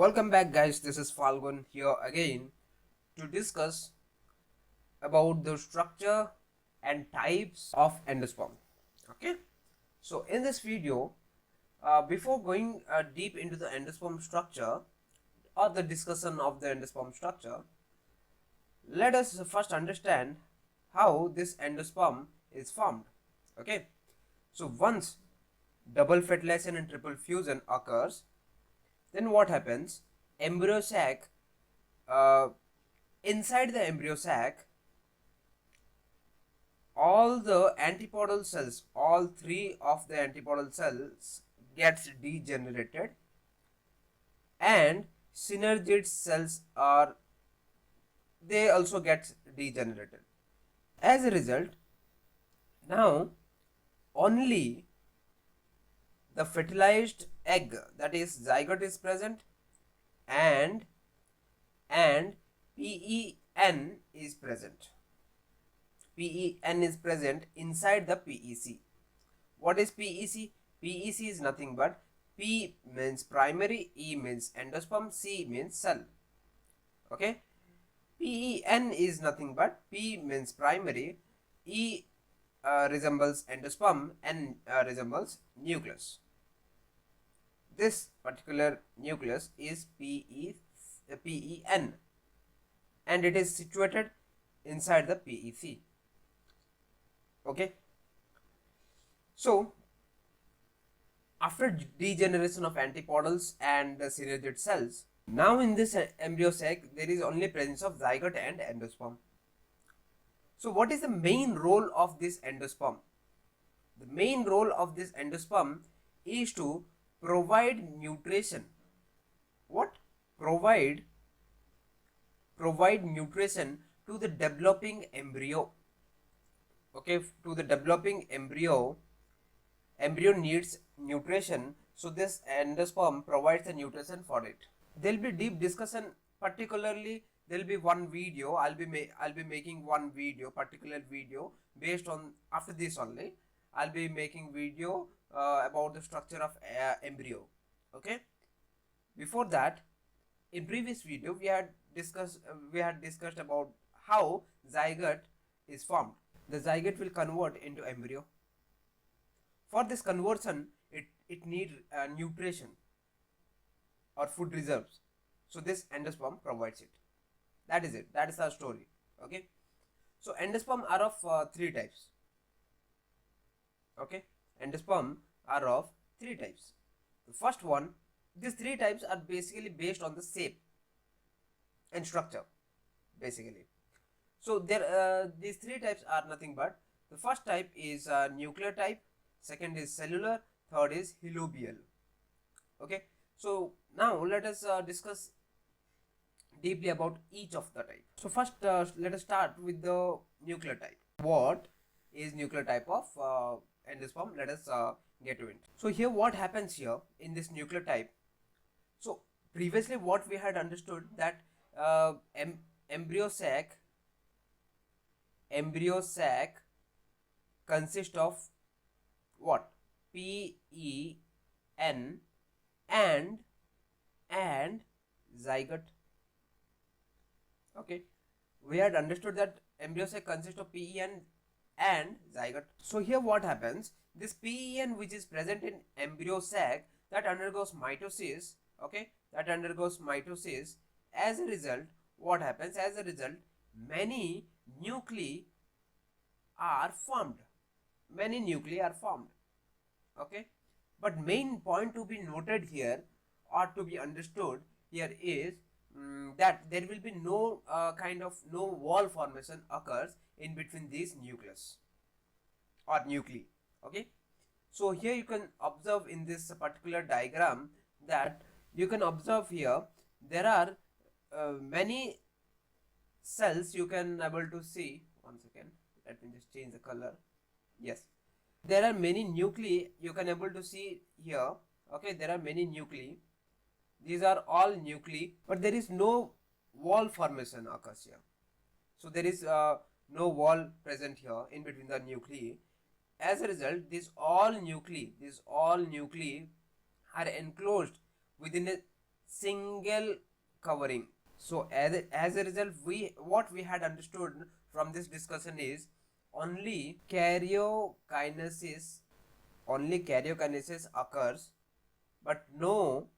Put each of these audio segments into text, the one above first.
Welcome back, guys. This is Falgun here again to discuss about the structure and types of endosperm. Okay, so in this video, before going deep into the endosperm structure or the discussion of the endosperm structure, let us first understand how this endosperm is formed. Okay, so once double fertilization and triple fusion occurs, then what happens? Embryo sac, uh, inside the embryo sac, all the antipodal cells, all three of the antipodal cells gets degenerated, and synergid cells are they also get degenerated. As a result, now only the fertilized egg, that is zygote, is present, and PEN is present. PEN is present inside the PEC. What is PEC? PEC is nothing but P means primary, E means endosperm, C means cell. Okay. PEN is nothing but P means primary, E resembles endosperm, N resembles nucleus. This particular nucleus is PEN, and it is situated inside the PEC. Okay, so after degeneration of antipodals and synergid cells, now in this embryo sac there is only presence of zygote and endosperm. So what is the main role of this endosperm? The main role of this endosperm is to provide nutrition. What? Provide nutrition to the developing embryo. Okay, to the developing embryo needs nutrition, so this endosperm provides the nutrition for it. There will be deep discussion, particularly there will be one video, I'll be making one video, particular video based on, after this only I'll be making video about the structure of embryo. Okay, before that, in previous video we had discussed about how zygote is formed. The zygote will convert into embryo. For this conversion, it needs nutrition or food reserves. So this endosperm provides it. That is it. That is our story. Okay. So endosperm are of three types. Okay. Endosperm are of three types. The first one, these three types are basically based on the shape and structure. Basically. So there these three types are nothing but, the first type is nuclear type, second is cellular, third is halobial. Okay, so now let us discuss deeply about each of the type. So first let us start with the nuclear type. What is nuclear type of endosperm? Let us get to it. So here what happens here in this nuclear type. So previously what we had understood that embryo sac consists of what? PEN and zygote. Okay, we had understood that embryo sac consists of PEN and zygote. So here what happens, this PEN which is present in embryo sac, that undergoes mitosis. Okay, that undergoes mitosis. As a result, what happens? As a result, many nuclei are formed. Okay, but main point to be noted here or to be understood here is that there will be no no wall formation occurs in between these nucleus or nuclei. Okay, so here you can observe in this particular diagram that you can observe here there are many cells. You can able to see, one second, let me just change the color. Yes, there are many nuclei you can able to see here. Okay, there are many nuclei. These are all nuclei, but there is no wall formation occurs here. So there is no wall present here in between the nuclei. As a result, these all nuclei are enclosed within a single covering. So as a result, what we had understood from this discussion is only karyokinesis occurs, but no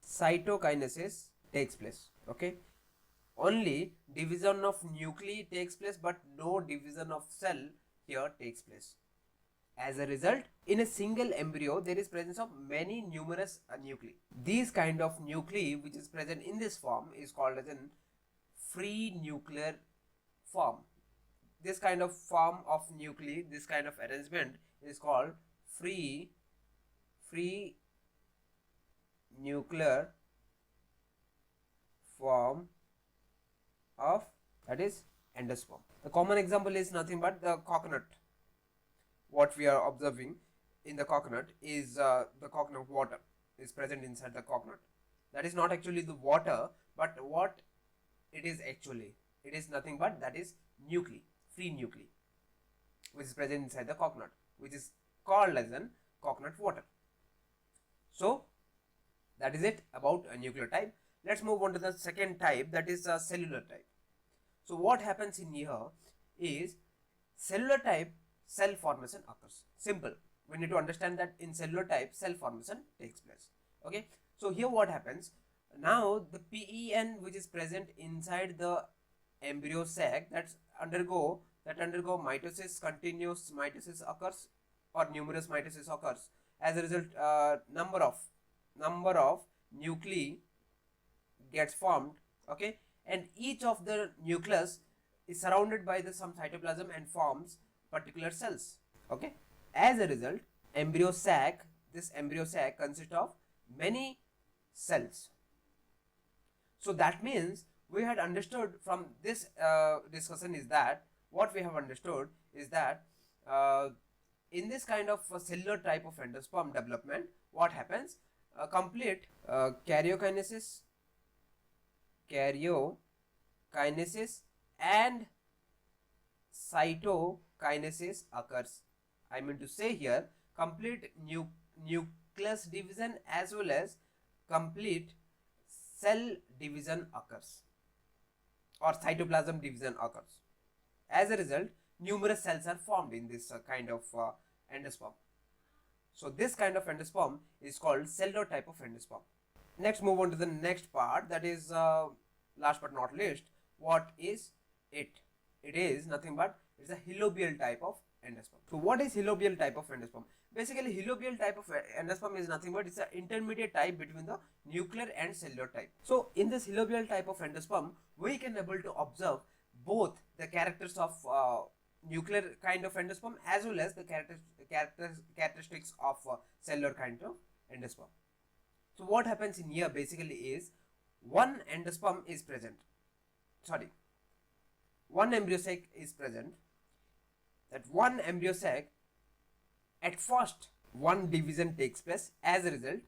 cytokinesis takes place. Okay, only division of nuclei takes place, but no division of cell here takes place. As a result, in a single embryo, there is presence of many numerous nuclei. These kind of nuclei which is present in this form is called as a free nuclear form. This kind of form of nuclei, this kind of arrangement is called free nuclear form of, that is, endosperm. The common example is nothing but the coconut. What we are observing in the coconut is the coconut water is present inside the coconut. That is not actually the water, but what it is actually, it is nothing but that is nuclei, free nuclei, which is present inside the coconut, which is called as an coconut water. So that is it about a nuclear type. Let's move on to the second type, that is a cellular type. So what happens in here is cellular type, cell formation occurs. Simple. We need to understand that in cellular type, cell formation takes place. Okay. So here what happens? Now the PEN which is present inside the embryo sac that undergo mitosis, continuous mitosis occurs or numerous mitosis occurs. As a result, number of nuclei gets formed. Okay, and each of the nucleus is surrounded by some cytoplasm and forms particular cells. Okay, as a result, this embryo sac consists of many cells. So that means we had understood from this discussion is that what we have understood is that in this kind of cellular type of endosperm development, what happens? Complete karyokinesis and cytokinesis occurs. I mean to say here, complete nucleus division as well as complete cell division occurs or cytoplasm division occurs. As a result, numerous cells are formed in this kind of endosperm. So this kind of endosperm is called cellular type of endosperm. Next, move on to the next part, that is last but not least, what is it? It is nothing but it's a halobial type of endosperm. So what is halobial type of endosperm? Basically, halobial type of endosperm is nothing but it's an intermediate type between the nuclear and cellular type. So in this halobial type of endosperm, we can able to observe both the characters of nuclear kind of endosperm as well as the characteristics of cellular kind of endosperm. So what happens in here basically is one endosperm is present. One embryo sac is present. That one embryo sac, at first one division takes place. As a result,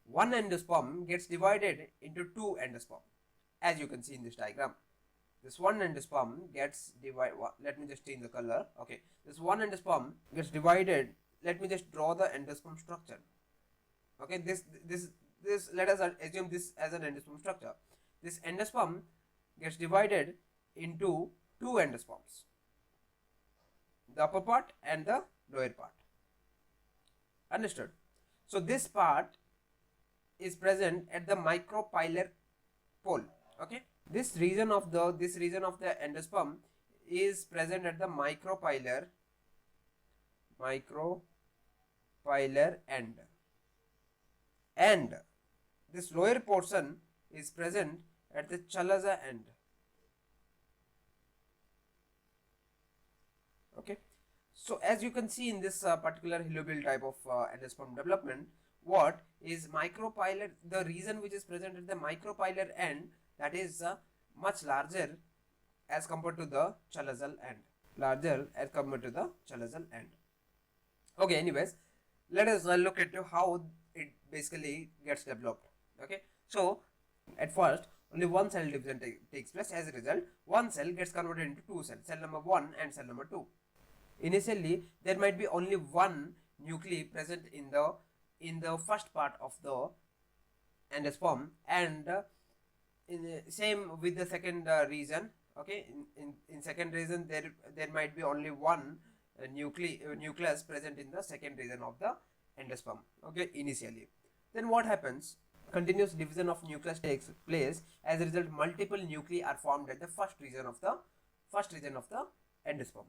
one endosperm gets divided into two endosperm. As you can see in this diagram, this one endosperm gets divided. Let me just change the color. Okay, this one endosperm gets divided. Let me just draw the endosperm structure. Okay, this let us assume this as an endosperm structure. This endosperm gets divided into two endosperms, the upper part and the lower part. Understood? So this part is present at the micropylar pole. Okay, this region of the endosperm is present at the micropylar end, and this lower portion is present at the chalaza end. Okay, so as you can see in this particular halobial type of endosperm development, what is micropylar, the region which is present at the micropylar end, that is much larger as compared to the chalazal end. Okay, anyways, let us look into how it basically gets developed. Okay, so at first only one cell division takes place. As a result, one cell gets converted into two cells, cell number 1 and cell number 2. Initially, there might be only one nuclei present in the first part of the endosperm, and same with the second region. Okay, in second region there might be only one nucleus present in the second region of the endosperm. Okay, initially. Then what happens? Continuous division of nucleus takes place. As a result, multiple nuclei are formed at the first region of the endosperm.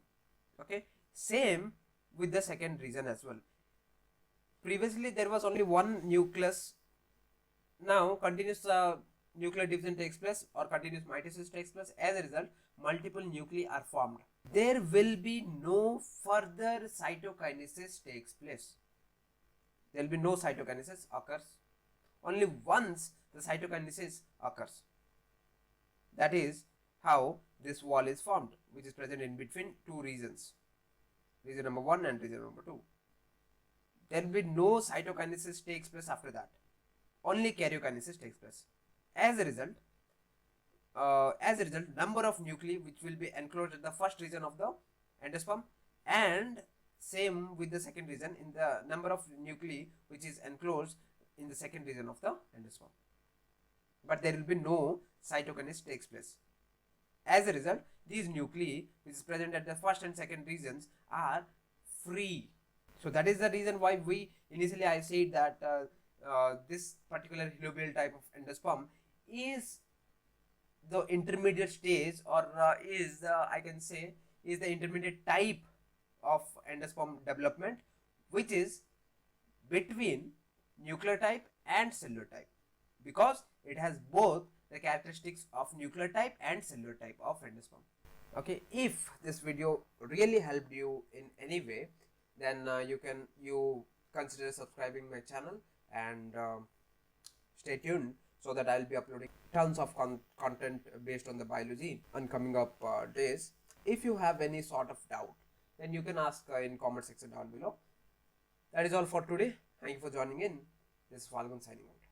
Okay, same with the second region as well. Previously there was only one nucleus. Now continuous nuclear division takes place, or continuous mitosis takes place. As a result, multiple nuclei are formed. There will be no further cytokinesis takes place. There will be no cytokinesis occurs. Only once the cytokinesis occurs. That is how this wall is formed, which is present in between two regions, region number 1 and region number 2. There will be no cytokinesis takes place after that. Only karyokinesis takes place. As a result, number of nuclei which will be enclosed at the first region of the endosperm, and same with the second region, in the number of nuclei which is enclosed in the second region of the endosperm. But there will be no cytokinesis takes place. As a result, these nuclei which is present at the first and second regions are free. So that is the reason why initially I said that this particular heliobale type of endosperm is the intermediate stage, or is the intermediate type of endosperm development, which is between nuclear type and cellular type, because it has both the characteristics of nuclear type and cellular type of endosperm. Okay, if this video really helped you in any way, then you consider subscribing my channel, and stay tuned, so that I'll be uploading tons of content based on the biology on coming up days. If you have any sort of doubt, then you can ask in comment section down below. That is all for today. Thank you for joining in. This is Falgun signing out.